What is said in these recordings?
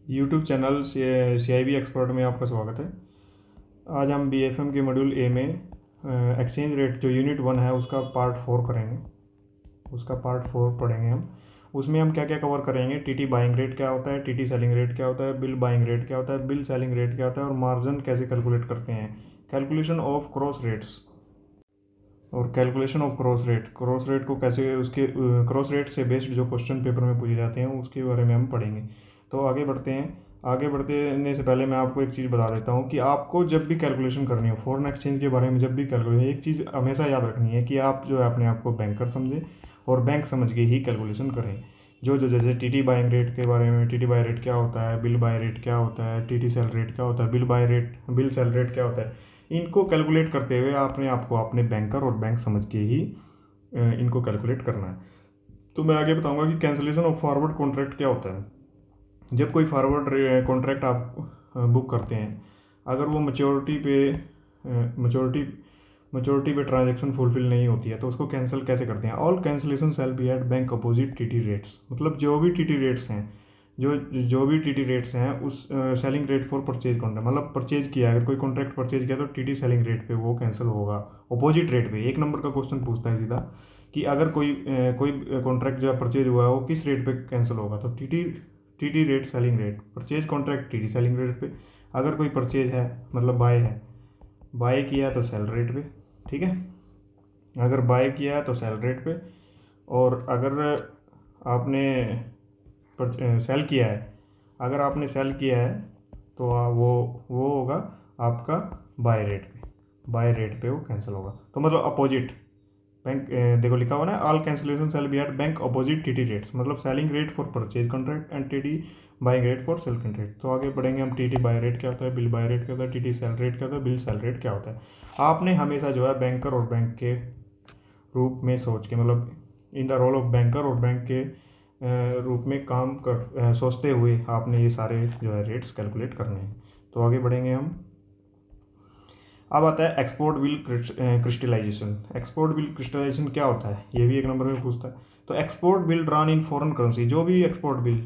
YouTube channel CIB expert में आपका स्वागत है। आज हम BFM के मॉड्यूल ए में एक्सचेंज रेट जो यूनिट 1 है उसका पार्ट 4 करेंगे। उसका पार्ट 4 पढ़ेंगे हम। उसमें हम क्या क्या कवर करेंगे, TT बाइंग रेट क्या होता है, TT सेलिंग रेट क्या होता है, बिल बाइंग रेट क्या होता है, बिल सेलिंग रेट क्या होता है और मार्जिन कैसे कैलकुलेट करते हैं, कैलकुलेशन ऑफ क्रॉस रेट्स और कैलकुलेशन ऑफ क्रॉस रेट को कैसे, उसके क्रॉस रेट से बेस्ड जो क्वेश्चन पेपर में पूछे जाते हैं उसके बारे में हम पढ़ेंगे। तो आगे बढ़ते हैं। आगे बढ़ने से पहले मैं आपको एक चीज़ बता देता हूँ कि आपको जब भी कैलकुलेशन करनी हो फॉरेन एक्सचेंज के बारे में, जब भी कैलकुलेशन, एक चीज़ हमेशा याद रखनी है कि आप जो है अपने आप को बैंकर समझें और बैंक समझ के ही कैलकुलेशन करें। जो जैसे TT बाइंग रेट के बारे में, TT बाय रेट क्या होता है, बिल बाय रेट क्या होता है, TT सेल रेट क्या होता है, बिल सेल रेट क्या होता है, इनको कैलकुलेट करते हुए आपने आपको अपने बैंकर और बैंक समझ के ही इनको कैलकुलेट करना है। तो मैं आगे बताऊंगा कि कैंसिलेशन ऑफ फॉरवर्ड कॉन्ट्रैक्ट क्या होता है। जब कोई फॉरवर्ड कॉन्ट्रैक्ट आप बुक करते हैं, अगर वो मच्योरिटी मच्योरिटी पे ट्रांजेक्शन फुलफिल नहीं होती है तो उसको कैंसिल कैसे करते हैं। All cancellation shall be at bank opposite TT rates, मतलब जो भी TT रेट्स हैं, जो भी TT रेट्स हैं उस selling rate for purchase contract, मतलब परचेज किया, अगर कोई कॉन्ट्रैक्ट परचेज किया तो TT सेलिंग रेट पे वो कैंसिल होगा, अपोजिट रेट पे। एक नंबर का क्वेश्चन पूछता है सीधा कि अगर कोई कॉन्ट्रैक्ट जो है परचेज हुआ है वो किस रेट पे कैंसिल होगा, तो TT rate selling rate, purchase contract TT selling rate पे। अगर कोई परचेज है मतलब बाय किया तो सेल रेट पे, ठीक है। अगर बाय किया है तो सेल रेट पे, और अगर आपने सेल किया है, अगर आपने सेल किया है तो वो होगा आपका बाय रेट पे वो कैंसिल होगा। तो मतलब अपोजिट बैंक, देखो लिखा हुआ ना, all cancellation shall be at bank opposite TT rates, मतलब selling rate for purchase contract and TT buying rate for sale contract. तो आगे बढ़ेंगे हम। TT बाय रेट क्या होता है, बिल बाय रेट क्या होता है, TT सेल रेट क्या होता है, बिल सेल रेट क्या होता है। आपने हमेशा जो है बैंकर और बैंक के रूप में सोच के, मतलब in the role of banker और बैंक के रूप में काम कर सोचते हुए आपने ये सारे जो है रेट्स कैलकुलेट करने हैं। तो आगे बढ़ेंगे हम। अब आता है export bill crystallisation. Export bill crystallisation क्या होता है, ये भी एक नंबर में पूछता है। तो export bill drawn in foreign currency, जो भी एक्सपोर्ट बिल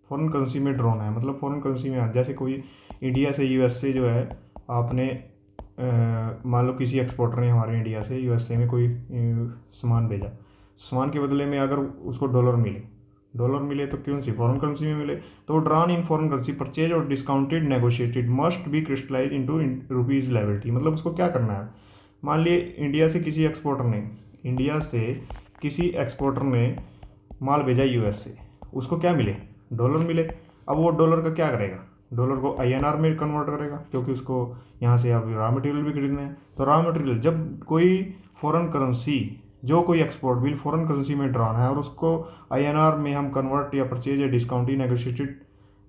फॉरेन करेंसी में ड्रॉन है, मतलब फॉरेन करेंसी में, जैसे कोई इंडिया से USA जो है, आपने मान लो किसी एक्सपोर्टर ने हमारे इंडिया से USA में कोई सामान भेजा, सामान के बदले में अगर उसको डॉलर मिले तो कौन सी फॉरेन करेंसी में मिले, तो drawn in foreign currency purchase और discounted negotiated must be crystallise into rupees liability. मतलब उसको क्या करना है, मान लिए इंडिया से किसी एक्सपोर्टर ने माल भेजा US से, उसको क्या मिले, डॉलर मिले। अब वो डॉलर का क्या करेगा, डॉलर को INR में कन्वर्ट करेगा, क्योंकि उसको यहाँ से अब रॉ मटेरियल भी खरीदना है। तो रॉ मटेरियल जब कोई फॉरेन करेंसी, जो कोई एक्सपोर्ट बिल फॉरेन करेंसी में ड्रॉन है और उसको INR में हम कन्वर्ट या परचेज या डिस्काउंट नेगोशिएटेड,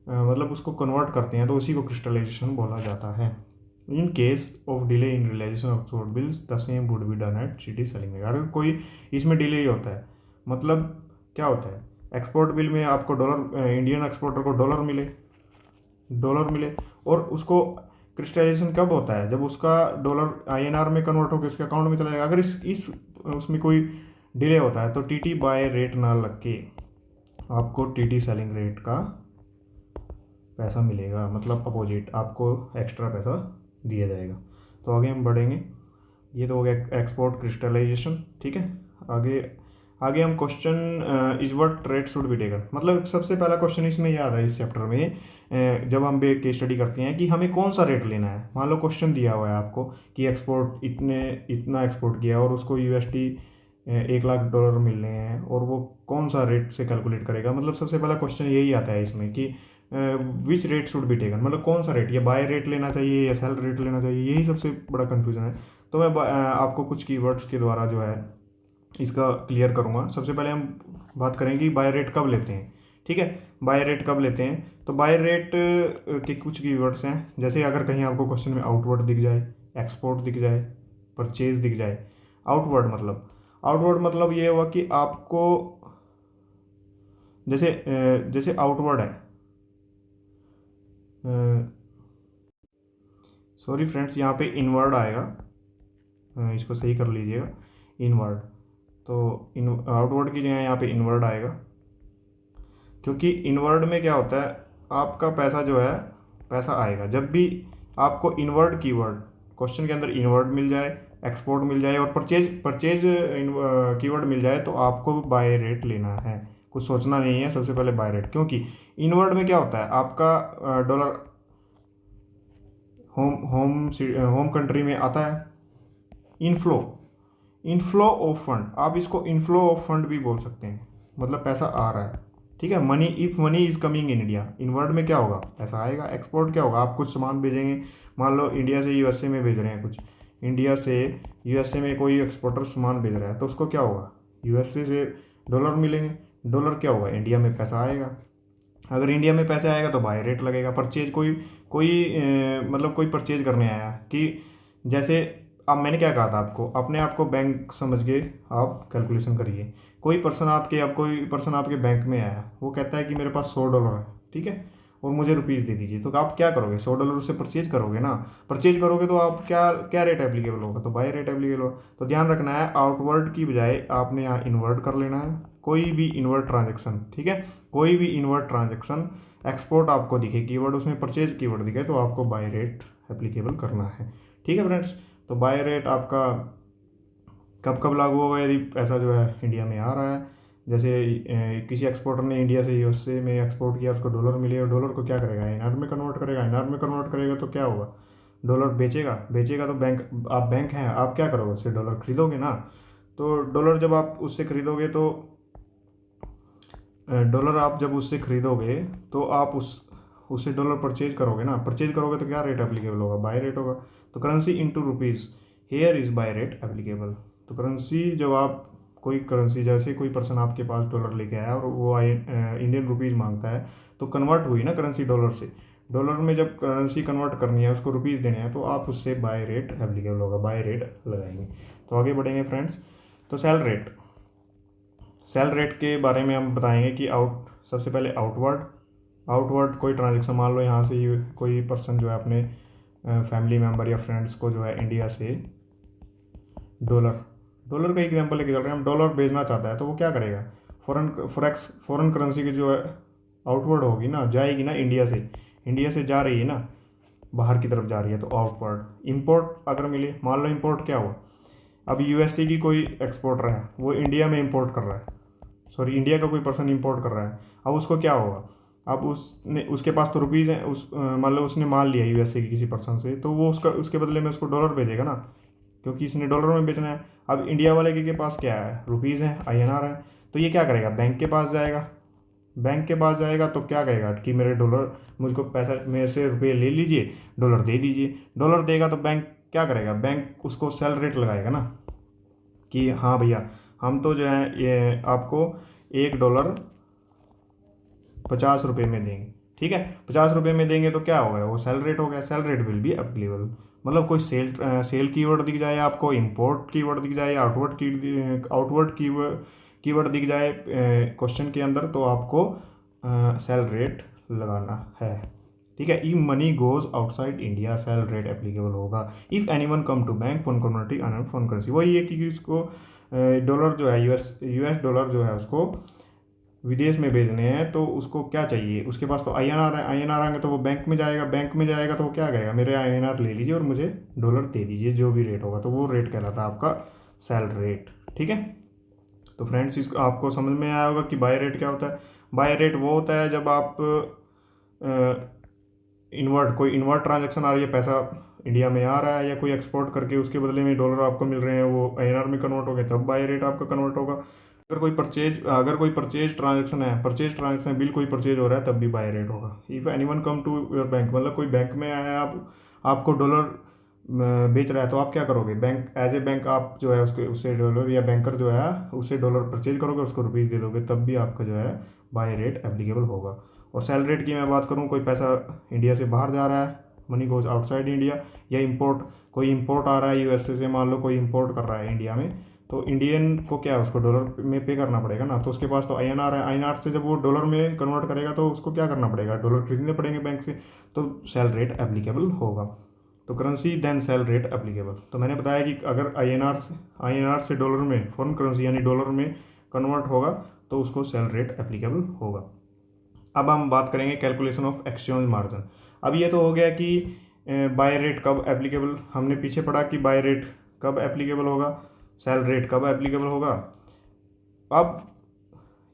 मतलब उसको कन्वर्ट करते हैं, तो उसी को क्रिस्टलाइजेशन बोला जाता है। In case of delay in realisation of export bills the same would be done at TT selling rate. अगर कोई इसमें डिले ही होता है, मतलब क्या होता है, एक्सपोर्ट बिल में आपको डॉलर, इंडियन एक्सपोर्टर को डॉलर मिले और उसको क्रिस्टलाइजेशन कब होता है, जब उसका डॉलर INR में कन्वर्ट होकर उसके अकाउंट में चला जाएगा। अगर इस उसमें कोई डिले होता है तो TT बाय रेट ना लग के आपको TT सेलिंग रेट का पैसा मिलेगा, मतलब अपोजिट आपको एक्स्ट्रा पैसा दिया जाएगा। तो आगे हम बढ़ेंगे। ये तो हो गया एक्सपोर्ट क्रिस्टलाइजेशन, ठीक है। आगे आगे हम question is what rate should be taken, मतलब सबसे पहला क्वेश्चन इसमें याद है इस चैप्टर में, जब हम केस स्टडी करते हैं कि हमें कौन सा रेट लेना है। मान लो क्वेश्चन दिया हुआ है आपको कि एक्सपोर्ट इतना एक्सपोर्ट किया और उसको USD $1 लाख मिल रहे हैं, और वो कौन सा रेट से कैलकुलेट करेगा। मतलब सबसे पहला क्वेश्चन यही आता है इसमें कि which rate should be taken, मतलब कौन सा रेट, या बाय रेट लेना चाहिए या सेल रेट लेना चाहिए, यही सबसे बड़ा कन्फ्यूज़न है। तो मैं आपको कुछ कीवर्ड्स के द्वारा जो है इसका क्लियर करूँगा। सबसे पहले हम बात करेंगे कि बाय रेट कब लेते हैं, ठीक है। बाय रेट कब लेते हैं, तो बाय रेट के कुछ कीवर्ड्स हैं, जैसे अगर कहीं आपको क्वेश्चन में आउटवर्ड दिख जाए, एक्सपोर्ट दिख जाए, परचेज दिख जाए। आउटवर्ड मतलब ये हुआ कि आपको जैसे आउटवर्ड है, सॉरी फ्रेंड्स, यहाँ पे इनवर्ड आएगा, इसको सही कर लीजिएगा, इनवर्ड। तो आउटवर्ड की जगह यहाँ पे इनवर्ड आएगा, क्योंकि इनवर्ड में क्या होता है, आपका पैसा जो है, पैसा आएगा जब भी आपको इनवर्ड कीवर्ड, क्वेश्चन के अंदर इनवर्ड मिल जाए, एक्सपोर्ट मिल जाए और परचेज परचेज कीवर्ड मिल जाए, तो आपको बाय रेट लेना है। कुछ सोचना नहीं है, सबसे पहले बाय रेट, क्योंकि इनवर्ड में क्या होता है, आपका dollar home home home country में आता है, इनफ्लो, इनफ्लो ऑफ फंड, आप इसको इनफ्लो ऑफ फंड भी बोल सकते हैं, मतलब पैसा आ रहा है, ठीक है। Money, if money is coming in India, inward में क्या होगा, पैसा आएगा। एक्सपोर्ट क्या होगा, आप कुछ सामान भेजेंगे, मान लो इंडिया से यूएसए में भेज रहे हैं कुछ, इंडिया से यूएसए में कोई एक्सपोर्टर सामान भेज रहा है, तो उसको क्या होगा, यूएसए से डॉलर मिलेंगे, डॉलर क्या होगा, इंडिया में पैसा आएगा। अगर इंडिया में पैसे आएगा तो बाय रेट लगेगा। परचेज कोई कोई मतलब कोई परचेज करने आया कि जैसे, अब मैंने क्या कहा था आपको, अपने आप को बैंक समझ के आप कैलकुलेशन करिए। कोई पर्सन आपके बैंक में आया, वो कहता है कि मेरे पास $100 है, ठीक है, और मुझे रुपीज़ दे दीजिए, तो आप क्या करोगे, $100 से परचेज करोगे ना। परचेज करोगे तो आप क्या क्या रेट एप्लीकेबल होगा, तो बाय रेट एप्लीकेबल होगा। तो ध्यान रखना है, आउटवर्ड की बजाय आपने यहाँ इनवर्ट कर लेना है, कोई भी इनवर्ट ट्रांजेक्शन, ठीक है, कोई भी इनवर्ट ट्रांजेक्शन, एक्सपोर्ट आपको दिखे कीवर्ड, उसमें परचेज कीवर्ड दिखे, तो आपको बाय रेट एप्लीकेबल करना है, ठीक है फ्रेंड्स। तो बाय रेट आपका कब कब लागू होगा, यदि पैसा जो है इंडिया में आ रहा है, जैसे किसी एक्सपोर्टर ने इंडिया से यूएसए में एक्सपोर्ट किया, उसको डॉलर मिले, और डॉलर को क्या करेगा, एनआर में कन्वर्ट करेगा, एनआर में कन्वर्ट करेगा तो क्या होगा, डॉलर बेचेगा, बेचेगा तो बैंक, आप बैंक हैं, आप क्या करोगे, उससे डॉलर खरीदोगे ना। तो डॉलर जब आप उससे खरीदोगे तो डॉलर आप जब उससे खरीदोगे तो आप उससे डॉलर परचेज करोगे ना, परचेज करोगे तो क्या रेट एप्लीकेबल होगा, बाय रेट होगा। तो currency into rupees, here is by rate applicable. तो करेंसी, जब आप कोई करेंसी, जैसे कोई पर्सन आपके पास डॉलर लेके आया और वो इंडियन रुपीज़ मांगता है, तो कन्वर्ट हुई ना करेंसी डॉलर से, डॉलर में जब करेंसी कन्वर्ट करनी है, उसको रुपीज़ देने हैं, तो आप उससे बाय रेट एप्लीकेबल होगा, बाय रेट लगाएंगे। तो आगे बढ़ेंगे फ्रेंड्स। तो सेल रेट के बारे में हम बताएंगे कि सबसे पहले आउटवर्ड कोई ट्रांजेक्शन, मान लो यहाँ से कोई पर्सन जो है अपने फैमिली मेम्बर या फ्रेंड्स को जो है इंडिया से डॉलर डॉलर का एग्जांपल लेके चल रहे हैं हम, डॉलर भेजना चाहता है, तो वो क्या करेगा, फॉरेन करेंसी की जो है आउटवर्ड होगी ना, जाएगी ना इंडिया से जा रही है ना, बाहर की तरफ जा रही है, तो आउटवर्ड। इंपोर्ट अगर मिले, मान लो इंपोर्ट क्या हुआ, अब यूएसए की कोई एक्सपोर्टर है, वो इंडिया में इंपोर्ट कर रहा है, सॉरी इंडिया का कोई पर्सन इंपोर्ट कर रहा है, अब उसको क्या होगा, अब उसके पास तो रुपीज़ हैं, मान लो उसने माल लिया यूएसए की किसी पर्सन से, तो वो उसके बदले में उसको डॉलर भेजेगा ना, क्योंकि इसने डॉलर में बेचना है। अब इंडिया वाले के पास क्या है, रुपीज़ हैं, आईएनआर है, तो ये क्या करेगा, बैंक के पास जाएगा, तो क्या कहेगा कि मेरे डॉलर, मुझको पैसा, मेरे से रुपये ले लीजिए, डॉलर दे दीजिए। डॉलर देगा तो बैंक क्या करेगा, बैंक उसको सेल रेट लगाएगा ना, कि हाँ भैया, हम तो जो है ये आपको $1 50 रुपये में देंगे, ठीक है, 50 रुपये में देंगे, तो क्या हो गया, वो सेल रेट हो गया, cell rate will be applicable. मतलब कोई सेल कीवर्ड दिख जाए आपको, इंपोर्ट कीवर्ड दिख जाए, आउटवर्ड कीवर्ड दिख जाए क्वेश्चन के अंदर, तो आपको सेल रेट लगाना है, ठीक है। If money goes outside India, sell rate applicable होगा। If anyone come to bank foreign community on foreign currency, वही है कि उसको डॉलर जो है, यूएस डॉलर जो है, उसको विदेश में भेजने हैं, तो उसको क्या चाहिए, उसके पास तो आईएनआर है, आईएनआर आएंगे तो वो बैंक में जाएगा, तो वो क्या कहेगा, मेरे आईएनआर ले लीजिए और मुझे डॉलर दे दीजिए, जो भी रेट होगा, तो वो रेट कहलाता है आपका सेल रेट, ठीक है। तो फ्रेंड्स, इसको आपको समझ में आया होगा कि बाय रेट क्या होता है। बाय रेट वो होता है जब आप कोई इनवर्ट ट्रांजेक्शन आ रही है, पैसा इंडिया में आ रहा है, या कोई एक्सपोर्ट करके उसके बदले में डॉलर आपको मिल रहे हैं, वो आईएनआर में कन्वर्ट हो गए, तब बाय रेट आपका कन्वर्ट होगा। अगर कोई परचेज ट्रांजेक्शन बिल कोई परचेज हो रहा है, तब भी बाय रेट होगा। If anyone come to your bank, मतलब कोई बैंक में आया है, आपको डॉलर बेच रहा है, तो आप क्या करोगे, बैंक एज ए बैंक आप जो है उससे डॉलर, या बैंकर जो है उससे डॉलर परचेज करोगे, उसको रुपीज़ दे दोगे, तब भी आपका जो है बाय रेट एप्लीकेबल होगा। और सेल रेट की मैं बात करूँ, कोई पैसा इंडिया से बाहर जा रहा है, मनी गोज आउटसाइड इंडिया, या कोई इंपोर्ट आ रहा है यूएसए से, मान लो कोई इंपोर्ट कर रहा है इंडिया में, तो इंडियन को क्या है, उसको डॉलर में पे करना पड़ेगा ना, तो उसके पास तो आईएनआर है, आईएनआर से जब वो डॉलर में कन्वर्ट करेगा, तो उसको क्या करना पड़ेगा, डॉलर खरीदने पड़ेंगे बैंक से, तो सेल रेट एप्लीकेबल होगा। तो currency then sell rate applicable. तो मैंने बताया कि अगर आईएनआर से डॉलर में, फॉरेन करेंसी यानी डॉलर में कन्वर्ट होगा, तो उसको सेल रेट एप्लीकेबल होगा। अब हम बात करेंगे कैलकुलेशन ऑफ एक्सचेंज मार्जिन। अब ये तो हो गया कि बाय रेट कब एप्लीकेबल, हमने पीछे पढ़ा कि बाय रेट कब एप्लीकेबल होगा, सेल रेट कब एप्लीकेबल होगा। अब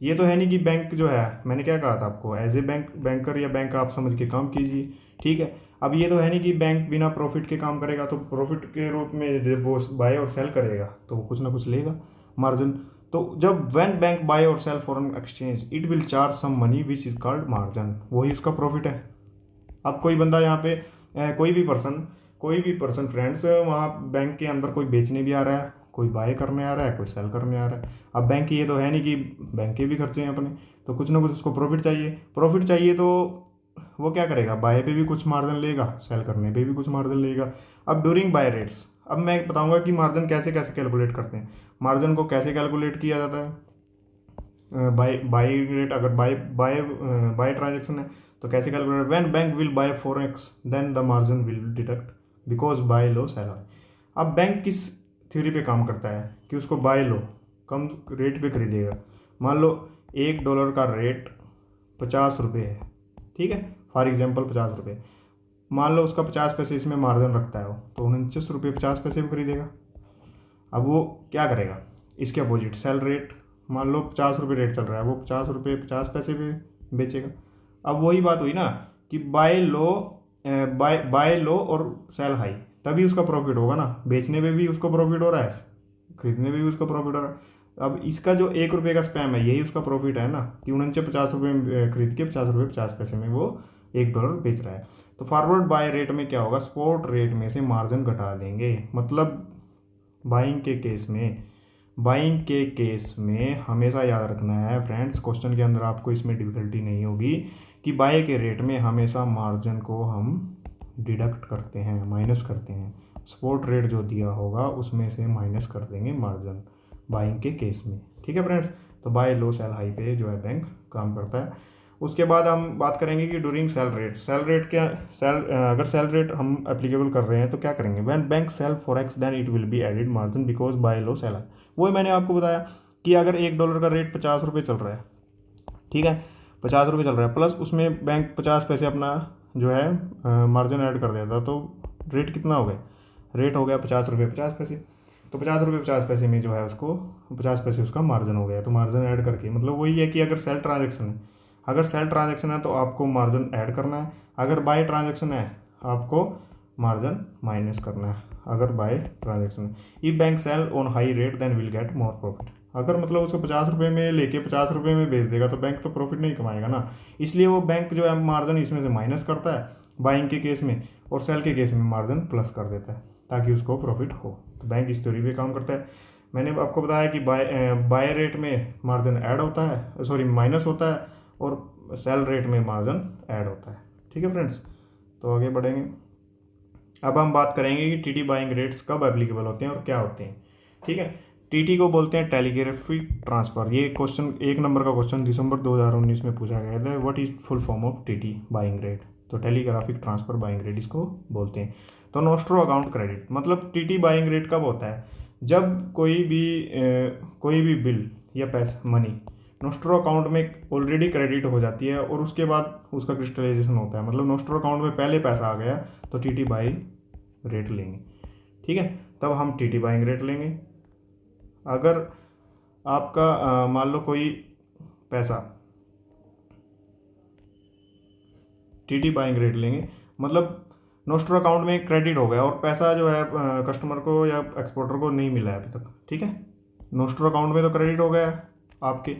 ये तो है नहीं कि बैंक जो है, मैंने क्या कहा था आपको, एज ए बैंकर या बैंक आप समझ के काम कीजिए, ठीक है। अब ये तो है नहीं कि बैंक बिना प्रॉफिट के काम करेगा, तो प्रॉफिट के रूप में जब वो बाय और सेल करेगा तो वो कुछ ना कुछ लेगा मार्जिन। तो जब व्हेन बैंक बाय और sell foreign exchange it will charge some money which is called margin, वही उसका प्रॉफिट है। अब कोई बंदा यहाँ पे कोई भी पर्सन फ्रेंड्स वहाँ बैंक के अंदर कोई बेचने भी आ रहा है, कोई बाय करने आ रहा है, कोई सेल करने आ रहा है। अब बैंक की ये तो है नहीं कि बैंक के भी खर्चे हैं अपने, तो कुछ ना कुछ उसको प्रॉफिट चाहिए तो वो क्या करेगा, बाय पे भी कुछ मार्जिन लेगा, सेल करने पे भी कुछ मार्जिन लेगा। अब ड्यूरिंग बाय रेट्स, अब मैं बताऊंगा कि मार्जिन कैसे कैसे कैलकुलेट करते हैं। मार्जिन को कैसे कैलकुलेट किया जाता है, बाय बाय रेट, अगर बाय बाय बाय ट्रांजेक्शन है तो कैसे calculate, when bank will buy forex then the margin will deduct because buy low sell high. अब बैंक किस थ्योरी पे काम करता है कि उसको बाय लो, कम रेट पे खरीदेगा। मान लो $1 का रेट 50 रुपये है, ठीक है, फॉर एग्जाम्पल 50 रुपये। मान लो उसका 50 पैसे इसमें मार्जिन रखता है वो, तो 49 रुपये 50 पैसे भी खरीदेगा। अब वो क्या करेगा, इसके अपोजिट सेल रेट, मान लो 50 रुपये रेट चल रहा है, वो 50 रुपये 50 पैसे पे बेचेगा। अब वही बात हुई ना कि बाय लो और सेल हाई, तभी उसका प्रॉफिट होगा ना, बेचने पे भी उसको प्रॉफिट हो रहा है, खरीदने पे भी उसका प्रॉफिट हो रहा है। अब इसका जो ₹1 का स्पैम है, यही उसका प्रॉफिट है ना, कि 49 50 रुपये में खरीद के 50 रुपये 50 पैसे में वो $1 बेच रहा है। तो फॉरवर्ड बाय रेट में क्या होगा, स्पॉट रेट में से मार्जिन घटा देंगे। मतलब बाइंग के केस में हमेशा याद रखना है फ्रेंड्स, क्वेश्चन के अंदर आपको इसमें डिफिकल्टी नहीं होगी कि बाय के रेट में हमेशा मार्जिन को हम डिडक्ट करते हैं, माइनस करते हैं। स्पॉट रेट जो दिया होगा उसमें से माइनस कर देंगे मार्जिन बाइंग के केस में, ठीक है फ्रेंड्स। तो बाय लो सेल हाई पे जो है बैंक काम करता है। उसके बाद हम बात करेंगे कि ड्यूरिंग अगर सेल रेट हम एप्लीकेबल कर रहे हैं तो क्या करेंगे, when bank sell forex then it will be added margin because buy low sell high. वही मैंने आपको बताया कि अगर $1 का रेट 50 रुपये चल रहा है, ठीक है, 50 रुपये चल रहा है, प्लस उसमें बैंक 50 पैसे अपना जो है मार्जिन ऐड कर देता, तो रेट कितना हो गया, रेट हो गया $50 50 पैसे। तो 50 रुपये 50 पैसे में जो है उसको 50 पैसे उसका मार्जिन हो गया। तो मार्जिन ऐड करके मतलब वही है कि अगर सेल ट्रांजेक्शन है तो आपको मार्जिन ऐड करना है, अगर बाय ट्रांजेक्शन है आपको मार्जिन माइनस करना है। अगर बाय ट्रांजेक्शन है, if bank sell on high rate then will get more profit. अगर मतलब उसको 50 रुपये में लेके 50 रुपये में बेच देगा तो बैंक तो प्रॉफिट नहीं कमाएगा ना, इसलिए वो बैंक जो है मार्जिन इसमें से माइनस करता है बाइंग के केस में, और सेल के केस में मार्जिन प्लस कर देता है ताकि उसको प्रॉफिट हो। तो बैंक इस तरीके पे काम करता है। मैंने आपको बताया कि बाय रेट में मार्जिन ऐड होता है, सॉरी माइनस होता है, और सेल रेट में मार्जिन ऐड होता है, ठीक है फ्रेंड्स। तो आगे बढ़ेंगे। अब हम बात करेंगे कि टीटी बाइंग रेट्स कब एप्लीकेबल होते हैं और क्या होते हैं, ठीक है। टीटी को बोलते हैं टेलीग्राफिक ट्रांसफ़र। ये क्वेश्चन 1 नंबर का क्वेश्चन दिसंबर 2019 में पूछा गया था, what is full form of TT buying rate. तो टेलीग्राफिक ट्रांसफ़र बाइंग रेट इसको बोलते हैं। तो नोस्ट्रो अकाउंट क्रेडिट, मतलब टीटी बाइंग रेट कब होता है, जब कोई भी बिल या पैसा मनी नोस्ट्रो अकाउंट में ऑलरेडी क्रेडिट हो जाती है और उसके बाद उसका क्रिस्टलाइजेशन होता है। मतलब नोस्ट्रो अकाउंट में पहले पैसा आ गया तो टीटी बाइंग रेट लेंगे, ठीक है, तब हम टीटी बाइंग रेट लेंगे। अगर आपका मान लो कोई पैसा, टीटी बाइंग रेट लेंगे मतलब नोस्ट्रो अकाउंट में क्रेडिट हो गया और पैसा जो है कस्टमर को या एक्सपोर्टर को नहीं मिला है अभी तक, ठीक है। नोस्ट्रो अकाउंट में तो क्रेडिट हो गया है, आपके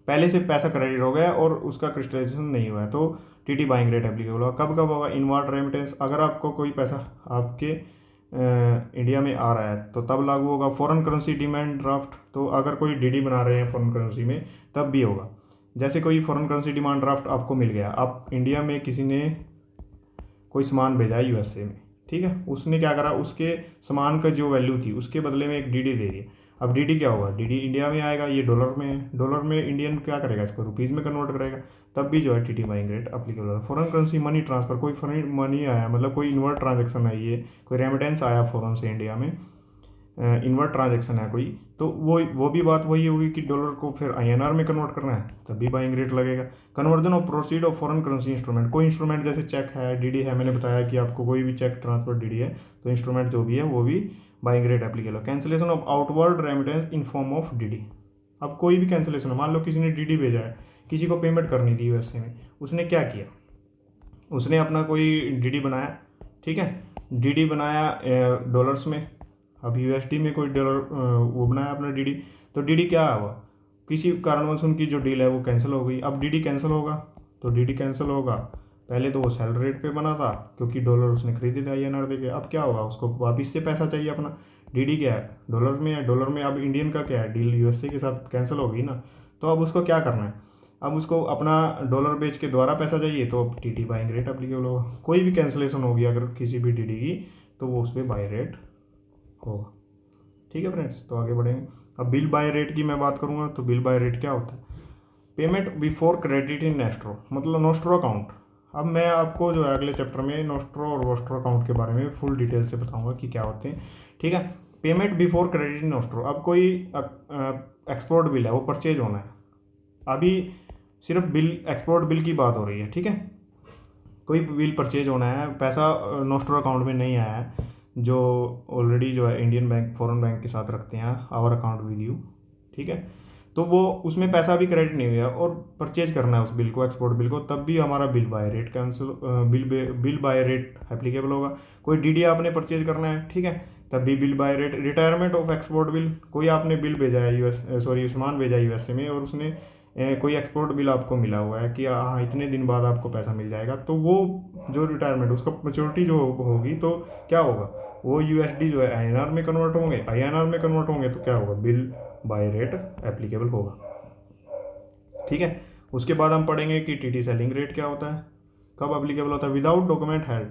पहले से पैसा क्रेडिट हो गया और उसका क्रिस्टलाइजेशन नहीं हुआ है, तो टीटी बाइंग रेट एप्लीकेबल होगा। कब कब होगा, इनवर्ड रेमिटेंस, अगर आपको कोई पैसा आपके इंडिया में आ रहा है तो तब लागू होगा। फॉरेन करेंसी डिमांड ड्राफ्ट, तो अगर कोई डीडी बना रहे हैं फॉरेन करेंसी में तब भी होगा। जैसे कोई फॉरेन करेंसी डिमांड ड्राफ्ट आपको मिल गया, आप इंडिया में किसी ने कोई सामान भेजा है यूएसए में, ठीक है, उसने क्या करा, उसके सामान का जो वैल्यू थी उसके बदले में एक डीडी दे दी। अब डीडी क्या होगा, डीडी इंडिया में आएगा, ये डॉलर में है, डॉलर में इंडियन क्या करेगा, इसको रुपीज़ में कन्वर्ट करेगा, तब भी जो है टीटी बाइंग रेट अप्लीकेबल होगा। फॉरेन करेंसी मनी ट्रांसफर, कोई फॉरेन मनी आया, मतलब कोई इनवर्ट ट्रांजेक्शन है, ये कोई रेमिटेंस आया फॉरेन से इंडिया में, इनवर्ट ट्रांजेक्शन है कोई, तो वो भी बात वही होगी कि डॉलर को फिर INR में कन्वर्ट करना है, तब भी बाइंग रेट लगेगा। Conversion of proceed of foreign currency instrument, कोई इंस्ट्रूमेंट जैसे चेक है, DD है, मैंने बताया कि आपको कोई भी चेक ट्रांसफर DD है, तो इंस्ट्रूमेंट जो भी है वो भी buying rate applicable. Cancellation of outward remittance in form of DD, अब कोई भी कैंसिलेशन है, मान लो किसी ने DD भेजा है, किसी को पेमेंट करनी थी USA में, उसने क्या किया, उसने अपना कोई DD बनाया, ठीक है, DD बनाया डॉलर्स में, अब USD में कोई डॉलर वो बनाया अपना DD, तो DD क्या हुआ, किसी कारणवश उनकी जो डील है वो कैंसिल हो गई। अब DD कैंसिल होगा तो DD कैंसिल होगा, पहले तो वो सेल रेट पे बना था क्योंकि डॉलर उसने खरीदे थे INR दे के, अब क्या होगा, उसको वापस से पैसा चाहिए अपना। DD क्या है, डॉलर में है, डॉलर में अब इंडियन का क्या है, डील USA के साथ कैंसिल हो गई ना, तो अब उसको क्या करना है, अब उसको अपना डॉलर बेच के दोबारा पैसा चाहिए, तो अब TT बाइंग रेट एप्लीकेबल होगा। कोई भी कैंसिलेशन होगी अगर किसी भी DD की, तो वो उस पर बाई रेट होगा। ठीक है फ्रेंड्स, तो आगे बढ़ेंगे। अब बिल बाय रेट की मैं बात करूँगा, तो बिल बाय रेट क्या होता है, payment before credit in nostro, मतलब नोस्ट्रो अकाउंट। अब मैं आपको जो है अगले चैप्टर में नोस्ट्रो और वोस्ट्रो अकाउंट के बारे में फुल डिटेल से बताऊंगा कि क्या होते हैं। ठीक है, payment before credit in nostro, अब कोई एक्सपोर्ट बिल है वो परचेज होना है, अभी सिर्फ बिल एक्सपोर्ट बिल की बात हो रही है। ठीक है, कोई बिल परचेज होना है, पैसा नोस्ट्रो अकाउंट में नहीं आया है, जो ऑलरेडी जो है इंडियन बैंक फॉरेन बैंक के साथ रखते हैं आवर अकाउंट विद यू, ठीक है, तो वो उसमें पैसा भी क्रेडिट नहीं हुआ और परचेज करना है उस बिल को, एक्सपोर्ट बिल को, तब भी हमारा bill by rate cancel, bill by rate applicable होगा। कोई DD आपने परचेज करना है, ठीक है, तब भी bill by rate. Retirement of export bill, कोई आपने बिल भेजा है सामान भेजा है USA में और उसने कोई एक्सपोर्ट बिल आपको मिला हुआ है कि हाँ इतने दिन बाद आपको पैसा मिल जाएगा, तो वो जो रिटायरमेंट उसका मैच्योरिटी जो होगी, तो क्या होगा, वो USD जो है INR में कन्वर्ट होंगे, INR में कन्वर्ट होंगे तो क्या होगा, बिल बाय रेट एप्लीकेबल होगा। ठीक है, उसके बाद हम पढ़ेंगे कि TT सेलिंग रेट क्या होता है, कब एप्लीकेबल होता है, विदाउट डॉक्यूमेंट हेल्ड,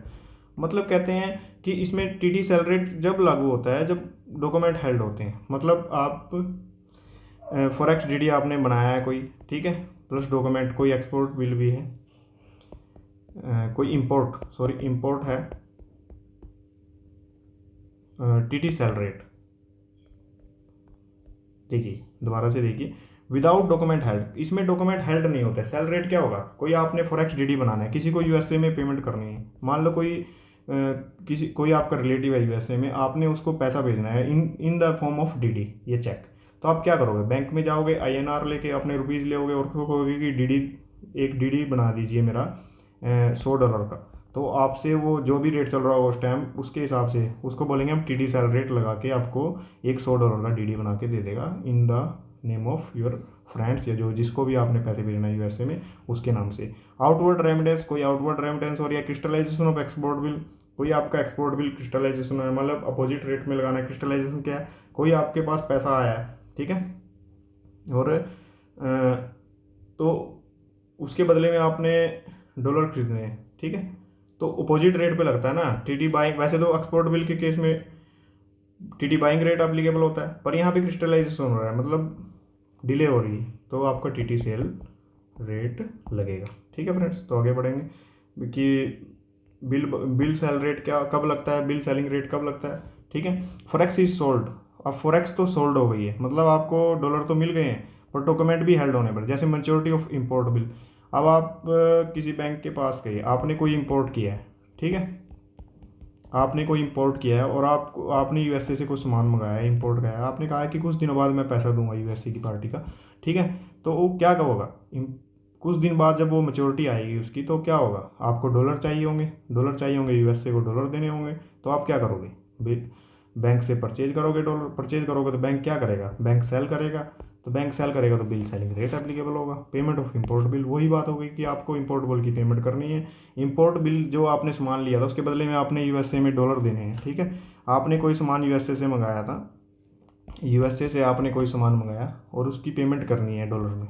मतलब कहते हैं कि इसमें TT सेल रेट जब लागू होता है जब डॉक्यूमेंट हेल्ड होते हैं, मतलब आप फॉरेक्स DD आपने बनाया है कोई, ठीक है, प्लस डॉक्यूमेंट, कोई एक्सपोर्ट बिल भी है, कोई इंपोर्ट है, TT सेल रेट, देखिए दोबारा से देखिए, विदाउट डॉक्यूमेंट हेल्ड, इसमें डॉक्यूमेंट हेल्ड नहीं होता है। सेल रेट क्या होगा, कोई आपने फॉरेक्स DD बनाना है, किसी को USA में पेमेंट करनी है, मान लो कोई आपका रिलेटिव है USA में, आपने उसको पैसा भेजना है in the form of DD, ये चेक, तो आप क्या करोगे, बैंक में जाओगे, INR लेके अपने रुपीज़ ले और उसको कहोगे कि एक DD बना दीजिए मेरा $100 का, तो आपसे वो जो भी रेट चल रहा होगा उस टाइम उसके हिसाब से उसको बोलेंगे हम TT सेल रेट लगा के आपको एक $100 का DD बना के दे देगा in the name of your friends, या जो जिसको भी आपने पैसे भेजना है USA में उसके नाम से। आउटवर्ड रेमिटेंस, कोई आउटवर्ड रेमिटेंस और या क्रिस्टलाइजेशन ऑफ एक्सपोर्ट बिल, कोई आपका एक्सपोर्ट बिल क्रिस्टलाइजेशन है, मतलब अपोजिट रेट में लगाना है। क्रिस्टलाइजेशन क्या है, कोई आपके पास पैसा आया है, ठीक है, और तो उसके बदले में आपने डॉलर खरीदने हैं, ठीक है, तो अपोजिट रेट पे लगता है ना TT बाइंग। वैसे तो एक्सपोर्ट बिल के केस में TT बाइंग रेट एप्लीकेबल होता है, पर यहाँ पे क्रिस्टलाइजेशन हो रहा है, मतलब डिले हो रही है, तो आपका TT सेल रेट लगेगा। ठीक है फ्रेंड्स, तो आगे बढ़ेंगे कि बिल सेल रेट क्या कब लगता है, बिल सेलिंग रेट कब लगता है। ठीक है, फॉरेक्स इज सोल्ड, अब फॉरेक्स तो सोल्ड हो गई है, मतलब आपको डॉलर तो मिल गए हैं पर डॉक्यूमेंट भी हेल्ड होने पर, जैसे मैच्योरिटी ऑफ इंपोर्ट बिल। अब आप किसी बैंक के पास गए, आपने कोई इंपोर्ट किया है, ठीक है, आपने कोई इंपोर्ट किया है और आपने USA से कुछ सामान मंगाया है, इंपोर्ट का है, आपने कहा है कि कुछ दिनों बाद मैं पैसा दूंगा USA की पार्टी का, ठीक है, तो वो क्या होगा, कुछ दिन बाद जब वो मैच्योरिटी आएगी उसकी, तो क्या होगा, आपको डॉलर चाहिए होंगे, USA को डॉलर देने होंगे, तो आप क्या करोगे, बैंक से परचेज करोगे, डॉलर परचेज करोगे, तो बैंक क्या करेगा, बैंक सेल करेगा, तो बैंक सेल करेगा तो बिल सेलिंग रेट एप्लीकेबल होगा। पेमेंट ऑफ इंपोर्ट बिल, वही बात हो गई कि आपको इंपोर्ट बिल की पेमेंट करनी है। इंपोर्ट बिल जो आपने सामान लिया था उसके बदले में आपने USA में डॉलर देने हैं, ठीक है, आपने कोई सामान USA से मंगाया था, USA से आपने कोई सामान मंगाया और उसकी पेमेंट करनी है डॉलर में,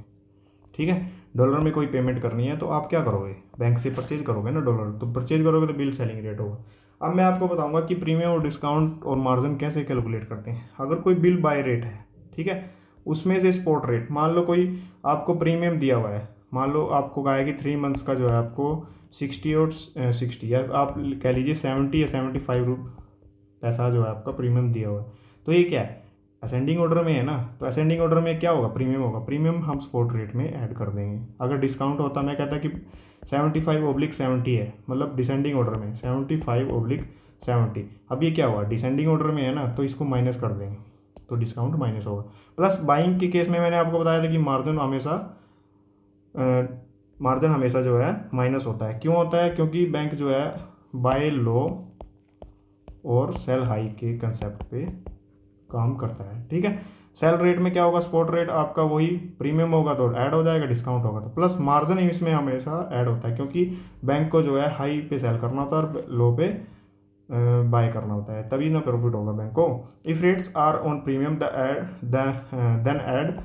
ठीक है, डॉलर में कोई पेमेंट करनी है, तो आप क्या करोगे, बैंक से परचेज करोगे ना डॉलर, तो परचेज करोगे तो बिल सेलिंग रेट होगा। अब मैं आपको बताऊंगा कि प्रीमियम और डिस्काउंट और मार्जिन कैसे कैलकुलेट करते हैं। अगर कोई बिल बाय रेट है, ठीक है, उसमें से स्पॉट रेट, मान लो कोई आपको प्रीमियम दिया हुआ है, मान लो आपको कहा है कि 3 मंथ्स का जो है आपको 60 और 60 या आप कह लीजिए 70 या 75 पैसा जो है आपका प्रीमियम दिया हुआ है, तो ये क्या है, असेंडिंग ऑर्डर में है ना, तो असेंडिंग ऑर्डर में क्या होगा, प्रीमियम होगा, प्रीमियम हम स्पॉट रेट में ऐड कर देंगे। अगर डिस्काउंट होता, मैं कहता कि 75/70 है, मतलब डिसेंडिंग ऑर्डर में 75/70। अब ये क्या हुआ, डिसेंडिंग ऑर्डर में है ना, तो इसको माइनस कर देंगे, तो डिस्काउंट माइनस होगा। प्लस बाइंग के केस में मैंने आपको बताया था कि मार्जिन हमेशा जो है माइनस होता है। क्यों होता है, क्योंकि बैंक जो है बाय लो और सेल हाई के कंसेप्ट पे काम करता है, ठीक है। सेल रेट में क्या होगा, स्पॉट रेट आपका वही, प्रीमियम होगा तो ऐड हो जाएगा, डिस्काउंट होगा तो, प्लस मार्जिन इसमें हमेशा ऐड होता है, क्योंकि बैंक को जो है हाई पे सेल करना होता है और लो पे बाय करना होता है, तभी ना प्रॉफिट होगा बैंक को। If rates are on premium then add,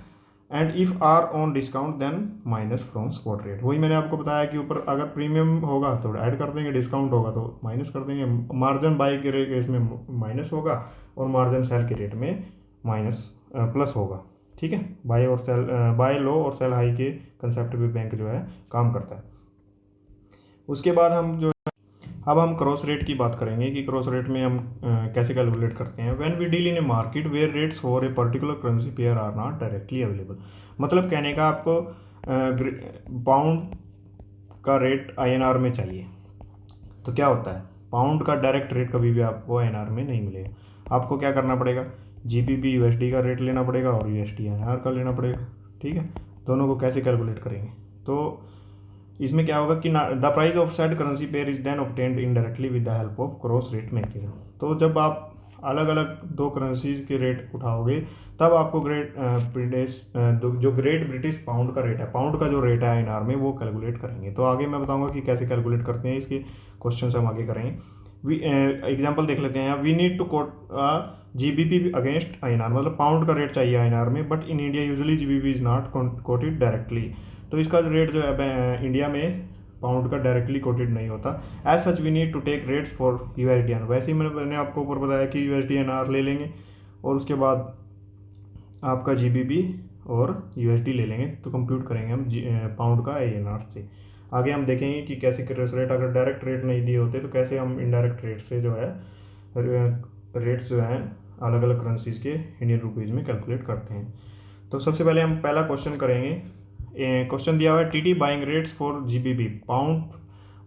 and if are on discount then minus from spot rate. वही मैंने आपको बताया कि ऊपर अगर प्रीमियम होगा तो ऐड कर देंगे, डिस्काउंट होगा तो माइनस कर देंगे। मार्जिन बाय के केस में माइनस होगा और मार्जिन सेल के रेट में माइनस प्लस होगा, ठीक है। बाय लो और सेल हाई के कंसेप्ट पे बैंक जो है काम करता है। उसके बाद अब हम क्रॉस रेट की बात करेंगे कि क्रॉस रेट में हम कैसे कैलकुलेट करते हैं। When we deal in a market where rates for a particular currency pair are not directly available, मतलब कहने का आपको पाउंड का रेट INR में चाहिए, तो क्या होता है, पाउंड का डायरेक्ट रेट कभी भी आपको INR में नहीं मिलेगा। आपको क्या करना पड़ेगा, GBP USD का रेट लेना पड़ेगा और USD INR का लेना पड़ेगा, ठीक है। दोनों को कैसे कैलकुलेट करेंगे, तो इसमें क्या होगा कि the price of said currency pair is then obtained indirectly with the help of cross rate mechanism. तो जब आप अलग अलग दो करेंसीज के रेट उठाओगे तब आपको जो ग्रेट ब्रिटिश पाउंड का रेट है, पाउंड का जो रेट है INR में, वो कैलकुलेट करेंगे। तो आगे मैं बताऊंगा कि कैसे कैलकुलेट करते हैं, इसके क्वेश्चन हम आगे करेंगे। एग्जाम्पल देख लेते हैं। We need to quote GBP against INR, मतलब पाउंड का रेट चाहिए INR में, but in India usually GBP is not quoted directly. तो इसका रेट जो है इंडिया में पाउंड का डायरेक्टली कोटेड नहीं होता। As such we need to take rates for USD। वैसे ही मैंने आपको ऊपर बताया कि USD INR ले लेंगे और उसके बाद आपका GBP और USD ले लेंगे, तो कंप्यूट करेंगे हम पाउंड का INR से। आगे हम देखेंगे कि कैसे क्रॉस रेट, अगर डायरेक्ट रेट नहीं दिए होते तो कैसे हम इनडायरेक्ट रेट से जो है रेट्स जो हैं अलग अलग करेंसीज के इंडियन रुपीज़ में कैलकुलेट करते हैं। तो सबसे पहले हम पहला क्वेश्चन करेंगे। क्वेश्चन दिया हुआ है TT buying rates for GBP pound,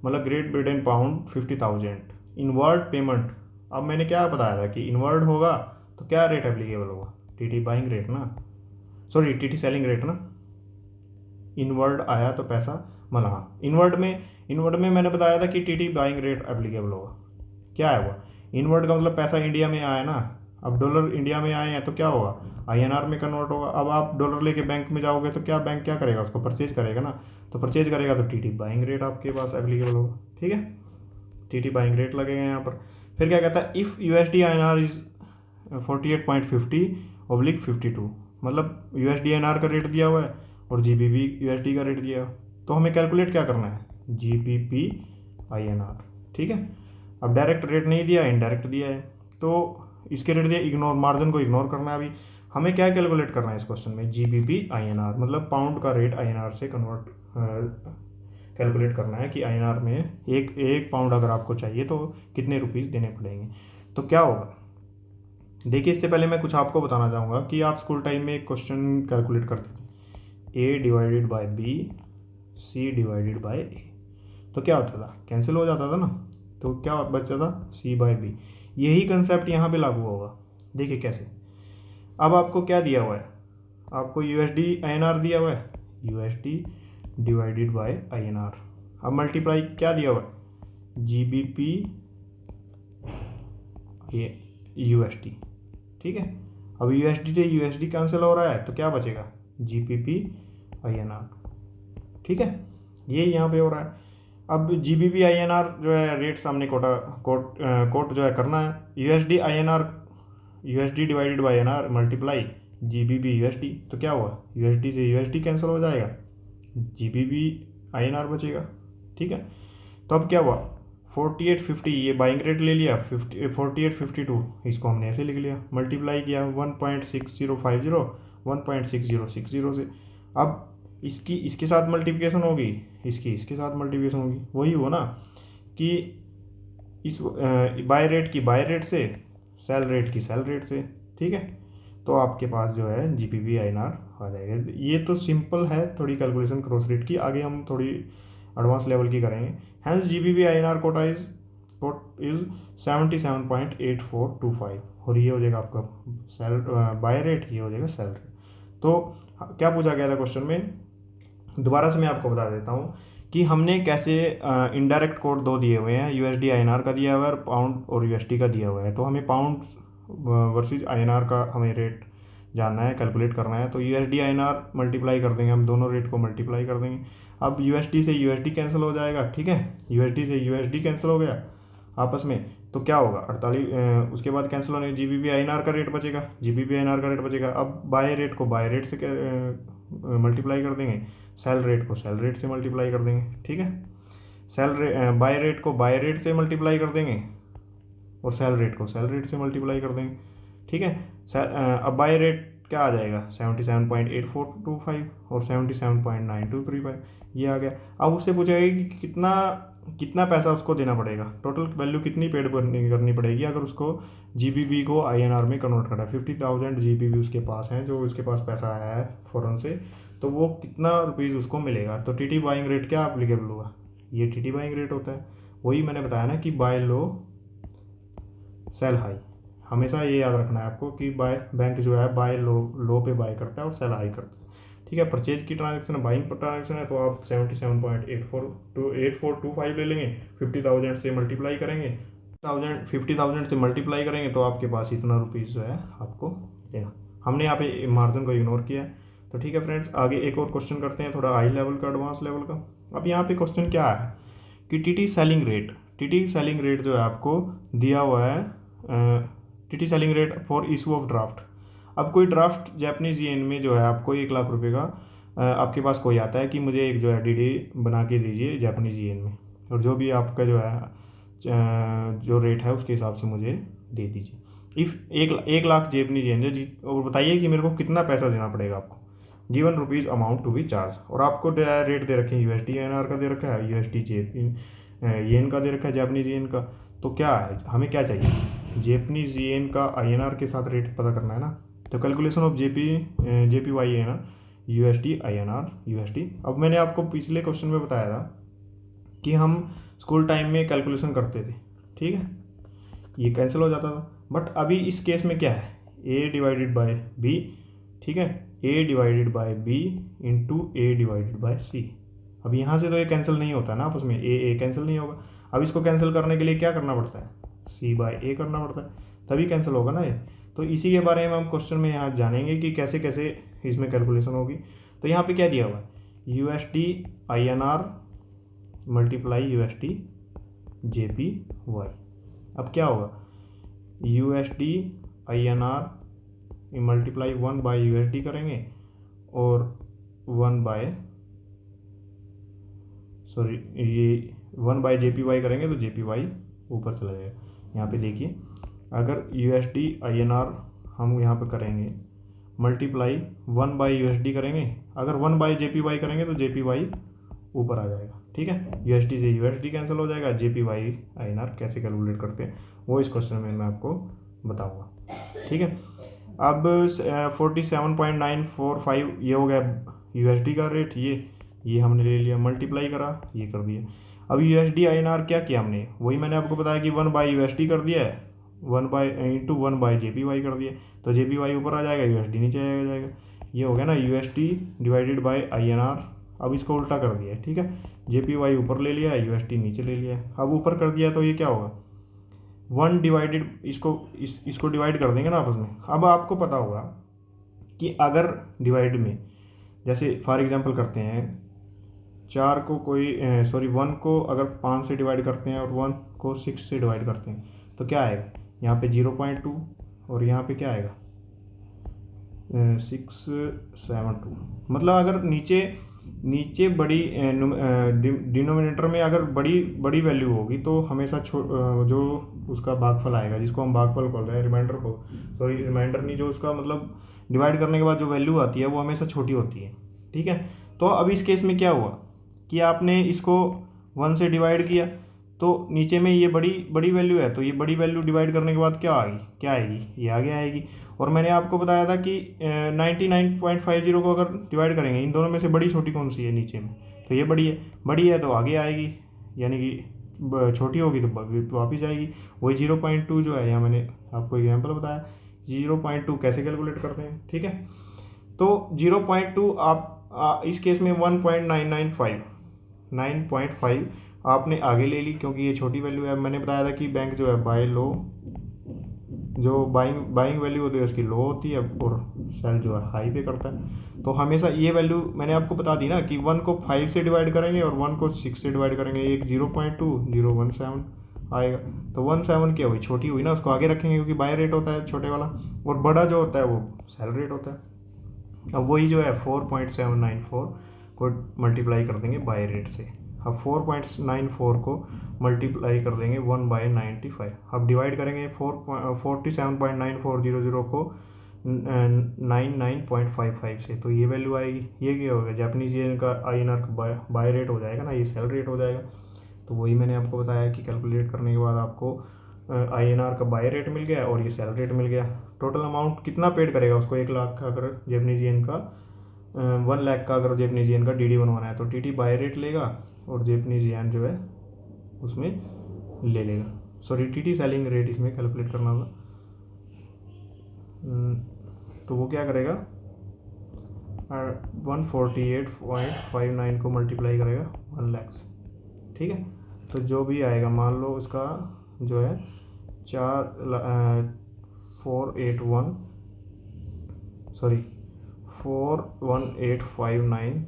मतलब Great Britain pound 50,000 inward payment. अब मैंने क्या बताया था कि इनवर्ड होगा तो क्या रेट एप्लीकेबल होगा, TT बाइंग रेट ना, सॉरी TT सेलिंग रेट ना। इनवर्ड आया तो पैसा मतलब, हाँ इनवर्ड में मैंने बताया था कि TT बाइंग रेट एप्लीकेबल होगा। क्या है वो, इनवर्ड का मतलब पैसा इंडिया में आया ना, अब डॉलर इंडिया में आए हैं तो क्या होगा, INR में कन्वर्ट होगा। अब आप डॉलर लेके बैंक में जाओगे तो क्या बैंक क्या करेगा, उसको परचेज करेगा ना, तो परचेज करेगा तो TT बाइंग रेट आपके पास एप्लीकेबल होगा, ठीक है। TT बाइंग रेट लगेगा यहाँ पर। फिर क्या कहता है, इफ़ USD INR इज 48.50/52, मतलब USD INR का रेट दिया हुआ है और GBP USD का रेट दिया हुआ है, तो हमें कैलकुलेट क्या करना है, GBP INR, ठीक है। अब डायरेक्ट रेट नहीं दिया, इनडायरेक्ट दिया है, तो इसके रेट दिया, इग्नोर, मार्जिन को इग्नोर करना है। अभी हमें क्या कैलकुलेट करना है इस क्वेश्चन में, GBP INR, मतलब पाउंड का रेट INR से कन्वर्ट कैलकुलेट करना है कि INR में एक पाउंड अगर आपको चाहिए तो कितने रुपीज़ देने पड़ेंगे। तो क्या होगा, देखिए इससे पहले मैं कुछ आपको बताना चाहूँगा कि आप स्कूल टाइम में एक क्वेश्चन कैलकुलेट करते थे, A/B, C/A, तो क्या होता था, कैंसिल हो जाता था ना, तो क्या बचा था, C/B। यही कंसेप्ट यहाँ पे लागू होगा। देखिए कैसे, अब आपको क्या दिया हुआ है, आपको USD INR दिया हुआ है, USD/INR। अब मल्टीप्लाई क्या दिया हुआ है, GBP USD, ठीक है। अब USD से USD कैंसिल हो रहा है तो क्या बचेगा, GBP INR, ठीक है। ये यहाँ पे हो रहा है। अब GBP INR जो है रेट सामने कोट जो है करना है, USD/INR मल्टीप्लाई GBP USD, तो क्या हुआ, USD से USD कैंसिल हो जाएगा, GBP INR बचेगा, ठीक है। तो अब क्या हुआ, 4850 ये बाइंग रेट ले लिया, 4852 इसको हमने ऐसे लिख लिया, मल्टीप्लाई किया 1.6050 1.6060 से। अब इसके साथ मल्टीप्लिकेशन होगी, इसके साथ मल्टीप्लिकेशन होगी, वही हो ना कि इस बाय रेट की बाय रेट से, सेल रेट की सेल रेट से, ठीक है। तो आपके पास जो है GBP INR आ जाएगा। ये तो सिंपल है थोड़ी कैलकुलेशन क्रॉस रेट की, आगे हम थोड़ी एडवांस लेवल की करेंगे। Hence GBP INR quote is 77.8425 और ये हो जाएगा आपका सेल बाय रेट, ये हो जाएगा सेल रेट। तो क्या पूछा गया था क्वेश्चन में, दोबारा से मैं आपको बता देता हूँ कि हमने कैसे इनडायरेक्ट कोड दो दिए हुए हैं, USD INR का दिया हुआ है और पाउंड और USD का दिया हुआ है। तो हमें पाउंड वर्सेस INR का हमें रेट जानना है, कैलकुलेट करना है। तो USD INR मल्टीप्लाई कर देंगे, हम दोनों रेट को मल्टीप्लाई कर देंगे। अब USD से USD कैंसिल हो जाएगा, ठीक है, USD से USD कैंसिल हो गया आपस में, तो क्या होगा 48, उसके बाद कैंसिल होने GBP INR का रेट बचेगा, GBP INR का रेट बचेगा। अब बाय रेट को बाय रेट से मल्टीप्लाई कर देंगे, सेल रेट को सेल रेट से मल्टीप्लाई कर देंगे, ठीक है। बाय रेट को बाय रेट से मल्टीप्लाई कर देंगे और सेल रेट को सेल रेट से मल्टीप्लाई कर देंगे, ठीक है। अब बाय रेट क्या आ जाएगा 77.8425 और 77.9235, ये आ गया। अब उससे पूछेगा कि कितना कितना पैसा उसको देना पड़ेगा, टोटल वैल्यू कितनी पेड करनी पड़ेगी अगर उसको GBP को INR में कन्वर्ट करना है। 50,000 GBP उसके पास हैं, जो उसके पास पैसा आया है फ़ौरन से, तो वो कितना रुपीज़ उसको मिलेगा। तो TT बाइंग रेट क्या अप्लीकेबल होगा, ये TT बाइंग रेट होता है। वही मैंने बताया ना कि बाय लो सेल हाई, हमेशा ये याद रखना है आपको कि बाय बैंक जो है बाय लो पे बाय करता है और सेल हाई करता है, ठीक है। परचेज की ट्रांजैक्शन बाइंग पर ट्रांजैक्शन है, तो आप 77.8425 ले लेंगे, 50,000 से मल्टीप्लाई करेंगे, 50,000 से मल्टीप्लाई करेंगे तो आपके पास इतना रुपीज़ जो है आपको देना। हमने यहाँ पे मार्जिन को इग्नोर किया है। तो ठीक है फ्रेंड्स, आगे एक और क्वेश्चन करते हैं, थोड़ा हाई लेवल का, एडवांस लेवल का। अब यहाँ पे क्वेश्चन क्या है कि TT सेलिंग रेट जो है आपको दिया हुआ है, TT selling rate for issue of draft. अब कोई ड्राफ्ट जापानीज येन में जो है आपको 1 लाख रुपए का आपके पास कोई आता है कि मुझे एक जो है DD बना के दीजिए जापानीज येन में, और जो भी आपका जो है जो रेट है उसके हिसाब से मुझे दे दीजिए। इफ़ 1 लाख जापानीज येन जी, और बताइए कि मेरे को कितना पैसा देना पड़ेगा आपको, given rupees amount to be charge. और आपको रेट दे रखे हैं USD INR का दे रखा है, USD येन का दे रखा है, जापानीज येन का। तो क्या है, हमें क्या चाहिए, जापानीज येन का INR के साथ रेट पता करना है ना। तो calculation of JPY INR USD INR USD। अब मैंने आपको पिछले क्वेश्चन में बताया था कि हम स्कूल टाइम में कैलकुलेशन करते थे, ठीक है, ये कैंसिल हो जाता था। बट अभी इस केस में क्या है, A डिवाइडेड बाय B, ठीक है, A divided by B into A divided by C। अब यहाँ से तो ये कैंसिल नहीं होता ना आपस में, A कैंसिल नहीं होगा। अब इसको कैंसिल करने के लिए क्या करना पड़ता है, C बाय A करना पड़ता है, तभी कैंसिल होगा ना ये। तो इसी के बारे में हम क्वेश्चन में यहाँ जानेंगे कि कैसे कैसे इसमें कैलकुलेशन होगी। तो यहाँ पे क्या दिया हुआ है, USD INR multiply USD JPY। अब क्या होगा, USD INR multiply 1 by USD करेंगे और 1 बाय JPY करेंगे तो JPY ऊपर चला जाएगा। यहाँ पे देखिए, अगर USD INR हम यहाँ पे करेंगे मल्टीप्लाई 1 बाय USD करेंगे, अगर 1 बाय JPY करेंगे तो JPY ऊपर आ जाएगा, ठीक है। USD से USD कैंसिल हो जाएगा, JPY INR कैसे कैलकुलेट करते हैं वो इस क्वेश्चन में मैं आपको बताऊंगा, ठीक है। अब 47.945 ये हो गया USD का रेट, ये हमने ले लिया, मल्टीप्लाई करा, ये कर दिया। अब USD INR क्या किया हमने, वही मैंने आपको बताया कि 1 बाय USD कर दिया है, 1 बाय JPY कर दिया, तो JPY ऊपर आ जाएगा, USD नीचे आ जाएगा। ये हो गया ना USD डिवाइडेड बाय INR। अब इसको उल्टा कर दिया है, ठीक है, JPY ऊपर ले लिया है, USD नीचे ले लिया है। अब ऊपर कर दिया तो ये क्या होगा, 1 डिवाइडेड, इसको डिवाइड कर देंगे ना आपस में। अब आपको पता होगा कि अगर डिवाइड में, जैसे फॉर एग्जांपल करते हैं, 1 को अगर 5 से डिवाइड करते हैं और 1 को 6 से डिवाइड करते हैं तो क्या आएगा, यहाँ पे 0.2 और यहाँ पे क्या आएगा 672। मतलब अगर नीचे बड़ी डिनोमिनेटर में अगर बड़ी वैल्यू होगी तो हमेशा जो उसका भागफल आएगा, जिसको हम भागफल बोल रहे हैं, रिमाइंडर नहीं, जो उसका मतलब डिवाइड करने के बाद जो वैल्यू आती है वो हमेशा छोटी होती है, ठीक है। तो अब इस केस में क्या हुआ कि आपने इसको 1 से डिवाइड किया तो नीचे में ये बड़ी बड़ी वैल्यू है, तो ये बड़ी वैल्यू डिवाइड करने के बाद क्या आएगी, ये आगे आएगी। और मैंने आपको बताया था कि 99.50 को अगर डिवाइड करेंगे, इन दोनों में से बड़ी छोटी कौन सी है नीचे में, तो ये बड़ी है तो आगे आएगी, यानी कि छोटी होगी तो वापिस आएगी। वही 0.2 जो है, यहाँ मैंने आपको एग्जाम्पल बताया 0.2 कैसे कैलकुलेट करते हैं, ठीक है। तो 0.2 आप इस केस में 1.995 आपने आगे ले ली, क्योंकि ये छोटी वैल्यू है। मैंने बताया था कि बैंक जो है बाय लो, जो बाइंग वैल्यू होती है उसकी लो होती है और सेल जो है हाई पे करता है। तो हमेशा ये वैल्यू मैंने आपको बता दी ना कि 1 को 5 से डिवाइड करेंगे और 1 को 6 से डिवाइड करेंगे, एक 0.2017 आएगा। तो 17 क्या हुई, छोटी हुई ना, उसको आगे रखेंगे क्योंकि बाय रेट होता है छोटे वाला, और बड़ा जो होता है वो सेल रेट होता है। अब वही जो है 4.794 को मल्टीप्लाई कर देंगे बाय रेट से। अब 4.94 को मल्टीप्लाई कर देंगे 1/95। अब डिवाइड करेंगे 47.9400 को 99.55 से, तो ये वैल्यू आएगी। ये क्या होगा, जापानीज येन का INR का बाय रेट हो जाएगा ना, ये सेल रेट हो जाएगा। तो वही मैंने आपको बताया कि कैलकुलेट करने के बाद आपको INR का बाय रेट मिल गया और ये सेल रेट मिल गया। टोटल अमाउंट कितना पेड करेगा उसको, 1 लाख का अगर जापानीज येन का 1 लाख का अगर जापानीज येन का DD बनवाना है तो TT बाय रेट लेगा और जापानीज येन जो है उसमें ले लेगा। सॉरी, TT सेलिंग रेट इसमें कैलकुलेट करना होगा। तो वो क्या करेगा, 148.59 को मल्टीप्लाई करेगा 1 लाख से, ठीक है। तो जो भी आएगा, मान लो उसका जो है 48159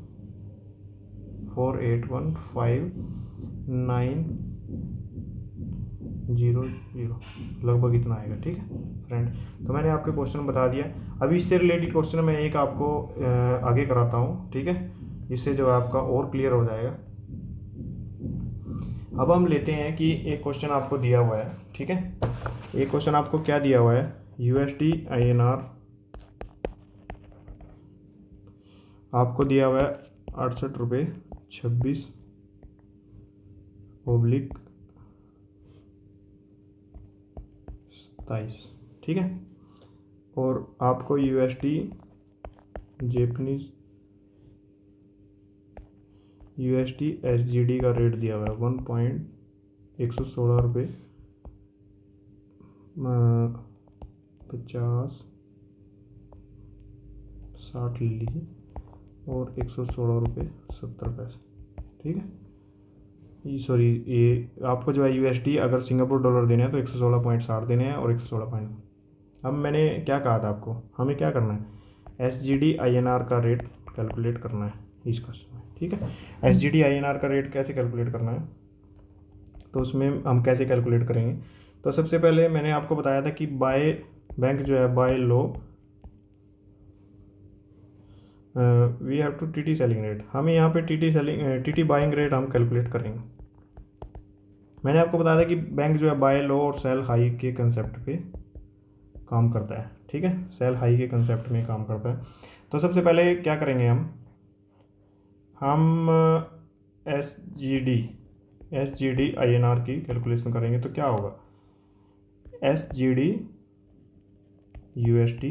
लगभग इतना आएगा, ठीक है फ्रेंड। तो मैंने आपको क्वेश्चन बता दिया। अभी इससे रिलेटेड क्वेश्चन मैं एक आपको आगे कराता हूँ, ठीक है, इससे जो आपका और क्लियर हो जाएगा। अब हम लेते हैं कि एक क्वेश्चन आपको दिया हुआ है, ठीक है। एक क्वेश्चन आपको क्या दिया हुआ है, USD INR आपको दिया हुआ है 68 रुपये 26/27, ठीक है। और आपको USD SGD का रेट दिया हुआ है 1.116 रुपये 50-60 ले लीजिए और 116 रुपये 70 पैसे, ठीक है। सॉरी, ये आपको जो है USD अगर सिंगापुर डॉलर देने हैं तो 116.60 देने हैं और 116 अब मैंने क्या कहा था आपको, हमें क्या करना है, SGD INR का रेट कैलकुलेट करना है इस क्वेश्चन में, ठीक है। SGD INR का रेट कैसे कैलकुलेट करना है, तो उसमें हम कैसे कैलकुलेट करेंगे। तो सबसे पहले मैंने आपको बताया था कि बाय बैंक जो है buy low we have to TT selling rate, हमें यहाँ पे TT बाइंग रेट हम कैलकुलेट करेंगे। मैंने आपको बताया था कि बैंक जो है बाय लो और सेल हाई के कंसेप्ट पे काम करता है, ठीक है, सेल हाई के कंसेप्ट में काम करता है। तो सबसे पहले क्या करेंगे, हम SGD INR की कैलकुलेशन करेंगे। तो क्या होगा, SGD USD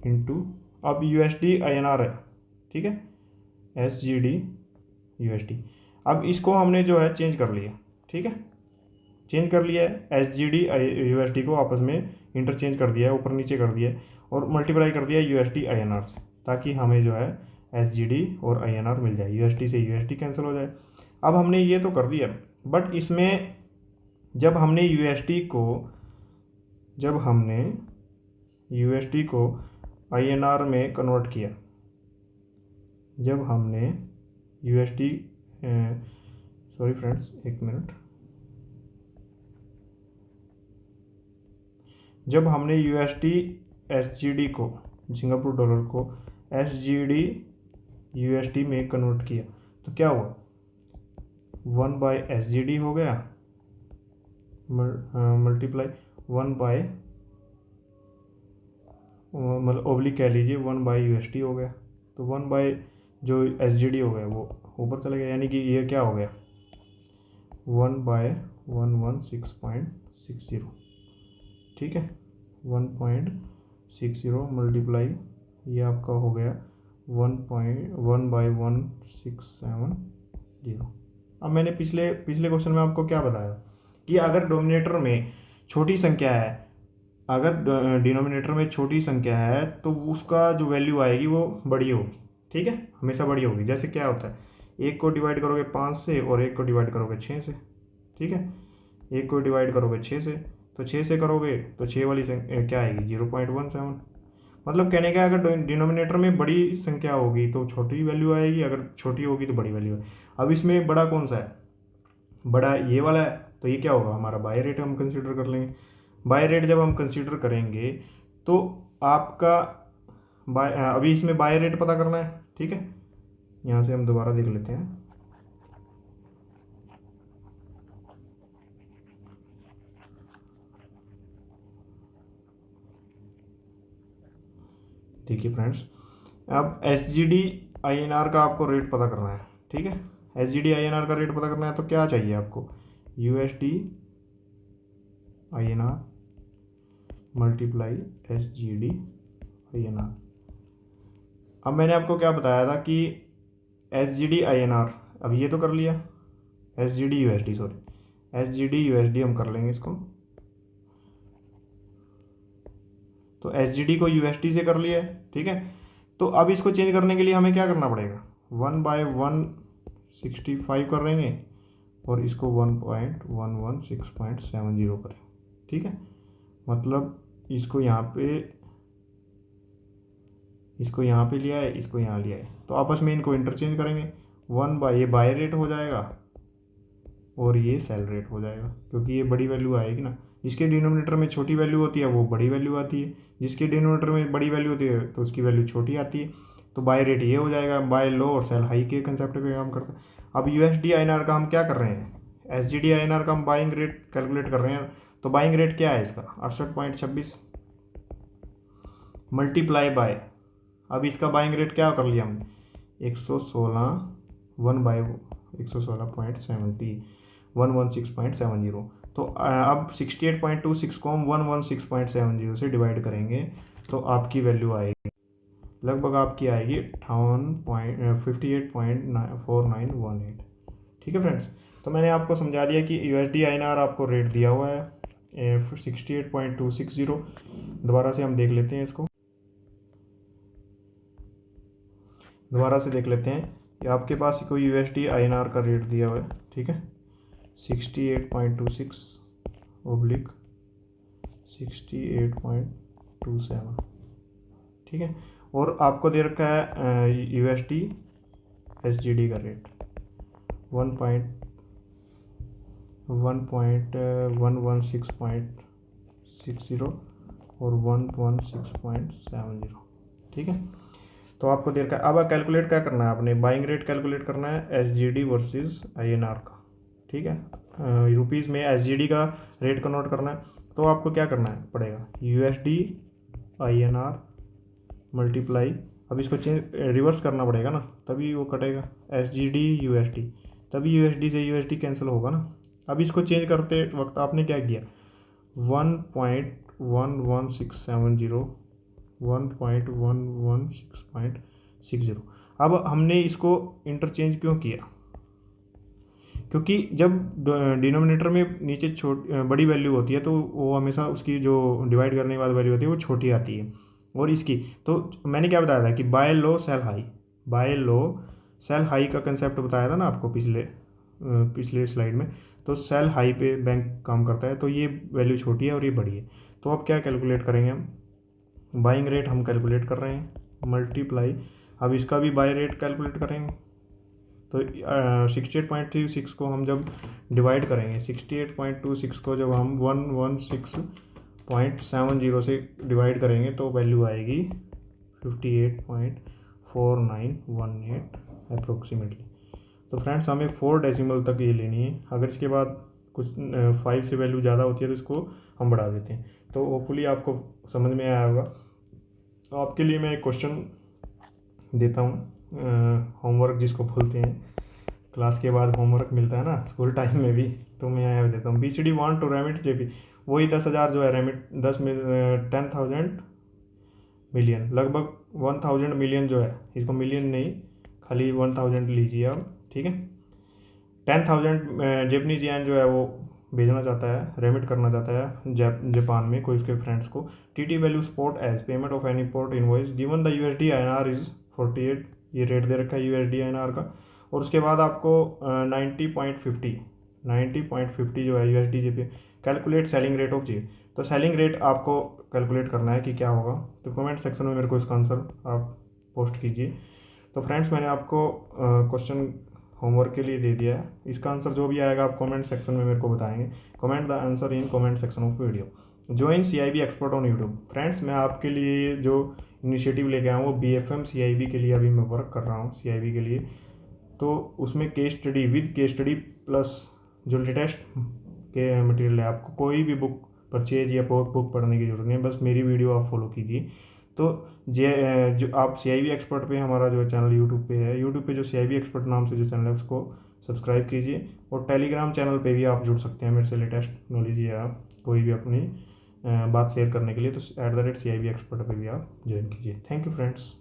इंटू, अब USD INR है, ठीक है, SGD USD। अब इसको हमने जो है चेंज कर लिया, ठीक है, चेंज कर लिया है, SGD USD को आपस में इंटरचेंज कर दिया है, ऊपर नीचे कर दिया है और मल्टीप्लाई कर दिया USD INR से, ताकि हमें जो है SGD और INR मिल जाए, USD से USD कैंसिल हो जाए। अब हमने ये तो कर दिया, बट इसमें जब हमने USD को INR में कन्वर्ट किया, जब हमने USD सॉरी फ्रेंड्स, एक मिनट, जब हमने USD SGD को, सिंगापुर डॉलर को SGD USD में कन्वर्ट किया, तो क्या हुआ, 1/SGD हो गया मल्टीप्लाई 1 मतलब ओब्लिक कह लीजिए 1/USD हो गया। तो 1 जो SGD हो गया वो ऊपर चला गया, यानी कि ये क्या हो गया 1/116.60, ठीक है। 1.60 मल्टीप्लाई, ये आपका हो गया 1/1670। अब मैंने पिछले पिछले क्वेश्चन में आपको क्या बताया कि अगर डोमिनेटर में छोटी संख्या है, अगर डिनोमिनेटर में छोटी संख्या है तो उसका जो वैल्यू आएगी वो बड़ी होगी, ठीक है, हमेशा बड़ी होगी। जैसे क्या होता है, 1 को डिवाइड करोगे 5 से और 1 को डिवाइड करोगे 6 से, ठीक है। 1 को डिवाइड करोगे 6 से, तो 6 से करोगे तो 6 वाली क्या आएगी 0.17। मतलब कहने का अगर डिनोमिनेटर में बड़ी संख्या होगी तो छोटी वैल्यू आएगी, अगर छोटी होगी तो बड़ी वैल्यू आएगी। अब इसमें बड़ा कौन सा है, बड़ा ये वाला है, तो ये क्या होगा हमारा बाय रेट हम कंसीडर कर लेंगे। बाय रेट जब हम कंसीडर करेंगे तो आपका अभी इसमें बाय रेट पता करना है, ठीक है। यहाँ से हम दोबारा देख लेते हैं। देखिए फ्रेंड्स, अब SGD/INR का आपको रेट पता करना है, ठीक है। SGD/INR का रेट पता करना है तो क्या चाहिए आपको, USD/INR मल्टीप्लाई SGD/INR। अब मैंने आपको क्या बताया था कि SGD/INR, अब ये तो कर लिया, SGD/USD सॉरी, SGD/USD हम कर लेंगे इसको, तो SGD को USD से कर लिया है, ठीक है। तो अब इसको चेंज करने के लिए हमें क्या करना पड़ेगा, 1/165 कर लेंगे और इसको 1.116.70 करें, ठीक है। मतलब इसको यहाँ पे लिया है, इसको यहाँ लिया है, तो आपस में इनको इंटरचेंज करेंगे। ये बाय रेट हो जाएगा और ये सेल रेट हो जाएगा, क्योंकि ये बड़ी वैल्यू आएगी ना। जिसके डिनोमिनेटर में छोटी वैल्यू होती है वो बड़ी वैल्यू आती है, जिसके डिनोमिनेटर में बड़ी वैल्यू होती है तो उसकी वैल्यू छोटी आती है। तो बाय रेट ये हो जाएगा, बाय लो और सेल हाई के कंसेप्ट पे काम करता है। अब USD/INR का हम क्या कर रहे हैं, SGD/INR का हम बाइंग रेट कैलकुलेट कर रहे हैं। तो बाइंग रेट क्या है इसका, 68.26 मल्टीप्लाई बाय, अब इसका बाइंग रेट क्या कर लिया हमने, 116, 1/116.70, 116.70। तो अब 68.26 को हम 116.70 से डिवाइड करेंगे तो आपकी वैल्यू आएगी, लगभग आपकी आएगी 58.4918, ठीक है फ्रेंड्स। तो मैंने आपको समझा दिया कि USD/INR आपको रेट दिया हुआ है 68.260। दोबारा से हम देख लेते हैं इसको, दोबारा से देख लेते हैं कि आपके पास कोई USD/INR का रेट दिया हुआ है, ठीक है, 68.26 ठीक है। और आपको दे रखा है USD/SGD का रेट 1.116.60 और 116.70, ठीक है। तो आपको दे रखा है, अब कैलकुलेट क्या करना है, आपने बाइंग रेट कैलकुलेट करना है SGD वर्सेस INR का, ठीक है। रुपीज़ में SGD का रेट कन्वर्ट करना है, तो आपको क्या करना है पड़ेगा, USD/INR मल्टीप्लाई, अब इसको चेंज रिवर्स करना पड़ेगा ना, तभी वो कटेगा, SGD/USD, तभी USD से USD कैंसिल होगा ना। अब इसको चेंज करते वक्त आपने क्या किया, 1.11670, 1.116.60। अब हमने इसको इंटरचेंज क्यों किया, क्योंकि जब डिनोमिनेटर में नीचे बड़ी वैल्यू होती है तो वो हमेशा उसकी जो डिवाइड करने के बाद वैल्यू होती है वो छोटी आती है। और इसकी तो मैंने क्या बताया था कि bye low sell high, bye low sell high का कंसेप्ट बताया था ना आपको पिछले स्लाइड में। तो सेल हाई पे बैंक काम करता है, तो ये वैल्यू छोटी है और ये बड़ी है। तो अब क्या कैलकुलेट करेंगे हम, बाइंग रेट हम कैलकुलेट कर रहे हैं मल्टीप्लाई, अब इसका भी बाय रेट कैलकुलेट करेंगे। तो 68.26 को हम जब डिवाइड करेंगे, 68.26 को जब हम 116.70 से डिवाइड करेंगे तो वैल्यू आएगी 58.4918 अप्रोक्सीमेटली। तो फ्रेंड्स हमें 4 डेसिमल तक ये लेनी है, अगर इसके बाद कुछ 5 से वैल्यू ज़्यादा होती है तो इसको हम बढ़ा देते हैं। तो होपफुली आपको समझ में आया होगा। तो आपके लिए मैं एक क्वेश्चन देता हूँ, होमवर्क जिसको बोलते हैं, क्लास के बाद होमवर्क मिलता है ना स्कूल टाइम में भी, तो मैं यहाँ देता हूँ। BCD want to remit JP, वही 10,000 जो है रेमिट 10,000 मिलियन, लगभग 1,000 मिलियन जो है, इसको मिलियन नहीं खाली 1,000 लीजिए आप, ठीक है। 10,000 जेपनीज येन जो है वो भेजना चाहता है, रेमिट करना चाहता है जापान में कोई उसके फ्रेंड्स को। TT value spot as payment of any port invoice given the USD INR is 48, ये रेट दे रखा है USD INR का। और उसके बाद आपको 90.50 जो है USD JP, calculate selling rate of जी। तो सेलिंग रेट आपको कैलकुलेट करना है कि क्या होगा, तो कमेंट सेक्शन में मेरे को इसका आंसर आप पोस्ट कीजिए। तो फ्रेंड्स मैंने आपको क्वेश्चन होमवर्क के लिए दे दिया है, इसका आंसर जो भी आएगा आप कमेंट सेक्शन में मेरे को बताएंगे। Comment the answer in comment section of video. Join CIB expert on YouTube. Friends मैं आपके लिए जो इनिशिएटिव लेके आया हूँ वो BFM CIB के लिए अभी मैं वर्क कर रहा हूँ CIB के लिए। तो उसमें case study with case study plus जो लेटेस्ट के मटेरियल है, आपको कोई भी बुक परचेज या बुक पढ़ने की जरूरत नहीं है, बस मेरी वीडियो आप फॉलो कीजिए। तो जो आप CIB एक्सपर्ट पे हमारा जो चैनल यूट्यूब पे है, यूट्यूब पे जो CIB एक्सपर्ट नाम से जो चैनल है उसको सब्सक्राइब कीजिए। और टेलीग्राम चैनल पे भी आप जुड़ सकते हैं मेरे से लेटेस्ट नॉलेज या कोई भी अपनी बात शेयर करने के लिए, तो @CIB एक्सपर्ट पे भी आप ज्वाइन कीजिए। Thank you friends.